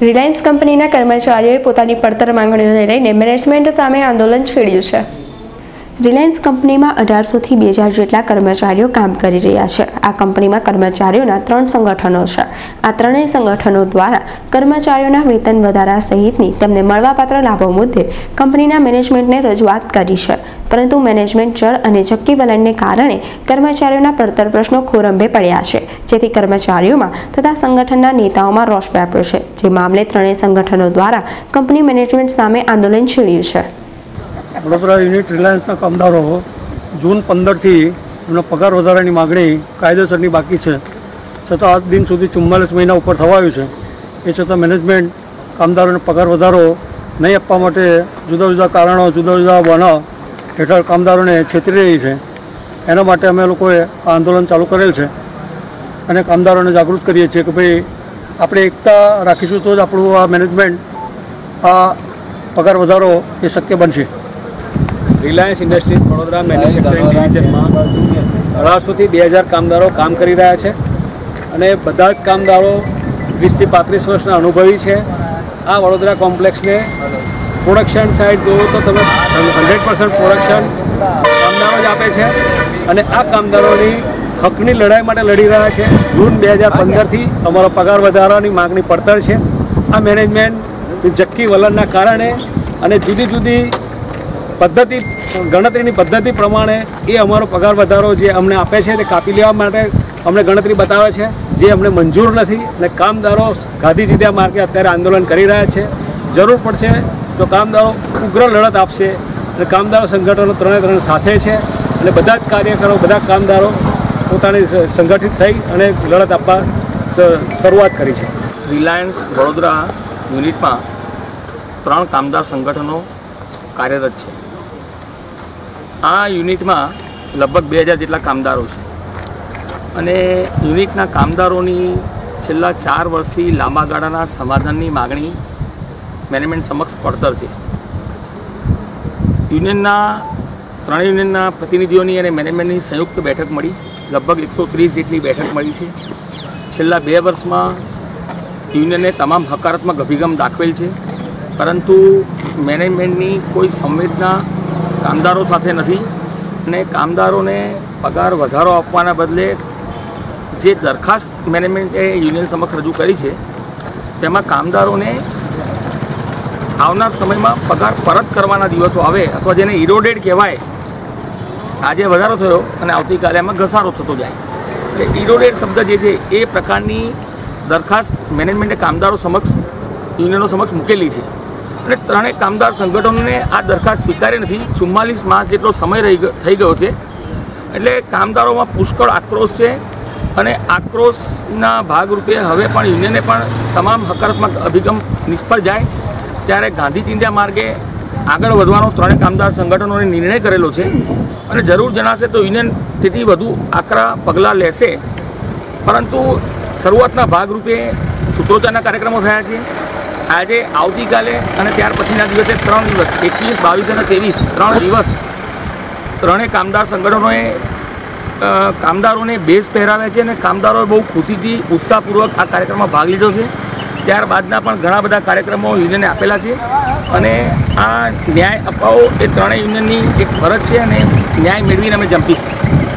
Reliance કંપનીના કર્મચારીઓએ પોતાની પડતર માંગણીઓને લઈને મેનેજમેન્ટ સામે આંદોલન છેડ્યું છે। રિલાયન્સ કંપનીમાં 1800થી 2000 જેટલા કર્મચારીઓ કામ કરી રહ્યા છે। આ કંપનીમાં કર્મચારીઓના 3 સંગઠનો છે। આ ત્રણેય સંગઠનો દ્વારા કર્મચારીઓના વેતન વધારા સહિતની તેમને મળવાપાત્ર લાભો મુદ્દે કંપનીના મેનેજમેન્ટને રજૂઆત કરી છે, પરંતુ મેનેજમેન્ટ જળ અને ચક્કી વલણને કારણે કર્મચારીઓના પડતર પ્રશ્નો ખોરંભે પડ્યા છે, જેથી કર્મચારીઓમાં તથા સંગઠનના નેતાઓમાં રોષ વ્યાપ્યો છે, જે મામલે ત્રણેય સંગઠનો દ્વારા કંપની મેનેજમેન્ટ સામે આંદોલન છેડ્યું છે। વડોદરા યુનિટ રિલાયન્સના કામદારો જૂન 15થી એમનો પગાર વધારાની માગણી કાયદેસરની બાકી છે, છતાં આજ દિન સુધી 44 મહિના ઉપર થવા આવ્યું છે। એ છતાં મેનેજમેન્ટ કામદારોને પગાર વધારો નહીં આપવા માટે જુદા જુદા કારણો, જુદા જુદા બહાના હેઠળ કામદારોને છેતરી રહી છે। એના માટે અમે લોકોએ આ આંદોલન ચાલુ કરેલ છે અને કામદારોને જાગૃત કરીએ છીએ કે ભાઈ આપણે એકતા રાખીશું તો જ આપણું આ મેનેજમેન્ટ આ પગાર વધારો એ શક્ય બનશે। રિલાયન્સ ઇન્ડસ્ટ્રીઝ વડોદરા મેન્યુફેક્ચરિંગ ડિવિઝનમાં 1800થી 2000 કામદારો કામ કરી રહ્યા છે અને બધા જ કામદારો 20થી 35 વર્ષના અનુભવી છે। આ વડોદરા કોમ્પ્લેક્સને પ્રોડક્શન સાઇડ જોવો તો તમે 100% પ્રોડક્શન કામદારો જ આપે છે અને આ કામદારોની હકની લડાઈ માટે લડી રહ્યા છે। જૂન 2015થી અમારો પગાર વધારાની માગણી પડતર છે। આ મેનેજમેન્ટ ચક્કી વલણના કારણે અને જુદી જુદી પદ્ધતિ ગણતરીની પદ્ધતિ પ્રમાણે એ અમારો પગાર વધારો જે અમને આપે છે તે કાપી લેવા માટે અમને ગણતરી બતાવે છે, જે અમને મંજૂર નથી અને કામદારો ગાંધી ચીધ્યા માર્ગે અત્યારે આંદોલન કરી રહ્યા છે। જરૂર પડશે તો કામદારો ઉગ્ર લડત આપશે અને કામદારો સંગઠનો ત્રણે સાથે છે અને બધા જ કાર્યકરો, બધા કામદારો પોતાની સંગઠિત થઈ અને લડત આપવા શરૂઆત કરી છે। રિલાયન્સ વડોદરા યુનિટમાં 3 કામદાર સંગઠનો કાર્યરત છે। આ યુનિટમાં લગભગ 2000 જેટલા કામદારો છે અને યુનિટના કામદારોની છેલ્લા 4 વર્ષથી લાંબા ગાળાના સમાધાનની માગણી મેનેજમેન્ટ સમક્ષ પડતર છે। ત્રણેય યુનિયનના પ્રતિનિધિઓની અને મેનેજમેન્ટની સંયુક્ત બેઠક મળી, લગભગ 130 જેટલી બેઠક મળી છે। છેલ્લા 2 વર્ષમાં યુનિયને તમામ હકારાત્મક અભિગમ દાખવેલ છે, પરંતુ મેનેજમેન્ટની કોઈ સંવેદના કામદારો સાથે નથી અને કામદારોને પગાર વધારો આપવાના બદલે જે દરખાસ્ત મેનેજમેન્ટે યુનિયન સમક્ષ રજૂ કરી છે તેમાં કામદારોને આવનાર સમયમાં પગાર પરત કરવાના દિવસો આવે અથવા જેને ઇરોડેડ કહેવાય, આજે વધારો થયો અને આવતીકાલે એમાં ઘસારો થતો જાય, એટલે ઇરોડેડ શબ્દ જે છે એ પ્રકારની દરખાસ્ત મેનેજમેન્ટે કામદારો સમક્ષ યુનિયનો સમક્ષ મૂકેલી છે અને ત્રણેય કામદાર સંગઠનોને આ દરખાસ્ત સ્વીકારી નથી। 44 માસ જેટલો સમય થઈ ગયો છે, એટલે કામદારોમાં પુષ્કળ આક્રોશ છે અને આક્રોશના ભાગરૂપે હવે પણ યુનિયને પણ તમામ હકારાત્મક અભિગમ નિષ્ફળ જાય ત્યારે ગાંધી ચિંધ્યા માર્ગે આગળ વધવાનો ત્રણેય કામદાર સંગઠનોને નિર્ણય કરેલો છે અને જરૂર જણાશે તો યુનિયન તેથી વધુ આકરા પગલાં લેશે, પરંતુ શરૂઆતના ભાગરૂપે સૂત્રોચ્ચારના કાર્યક્રમો થયા છે। આજે આવતીકાલે અને ત્યાર પછીના દિવસે 3 દિવસ 21, 22 અને 23 3 દિવસ ત્રણેય કામદાર સંગઠનોએ કામદારોને બેઝ પહેરાવ્યા છે અને કામદારોએ બહુ ખુશીથી ઉત્સાહપૂર્વક આ કાર્યક્રમમાં ભાગ લીધો છે। ત્યારબાદના પણ ઘણા બધા કાર્યક્રમો યુનિયને આપેલા છે અને આ ન્યાય અપાવો એ ત્રણેય યુનિયનની એક ફરજ છે અને ન્યાય મેળવીને અમે જંપીશું।